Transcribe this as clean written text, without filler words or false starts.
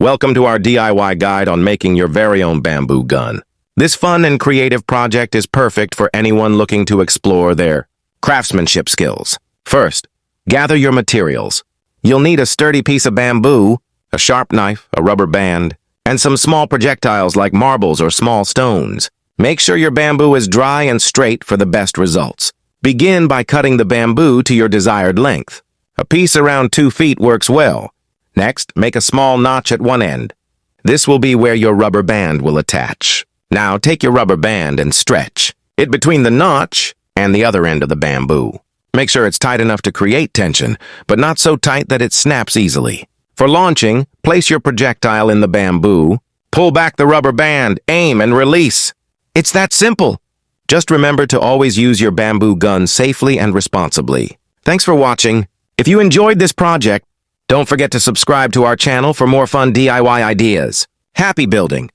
Welcome to our DIY guide on making your very own bamboo gun. This fun and creative project is perfect for anyone looking to explore their craftsmanship skills. First, gather your materials. You'll need a sturdy piece of bamboo, a sharp knife, a rubber band, and some small projectiles like marbles or small stones. Make sure your bamboo is dry and straight for the best results. Begin by cutting the bamboo to your desired length. A piece around 2 feet works well. Next, make a small notch at one end. This will be where your rubber band will attach. Now take your rubber band and stretch it between the notch and the other end of the bamboo. Make sure it's tight enough to create tension, but not so tight that it snaps easily. For launching, place your projectile in the bamboo, pull back the rubber band, aim, and release. It's that simple. Just remember to always use your bamboo gun safely and responsibly. Thanks for watching. If you enjoyed this project, don't forget to subscribe to our channel for more fun DIY ideas. Happy building!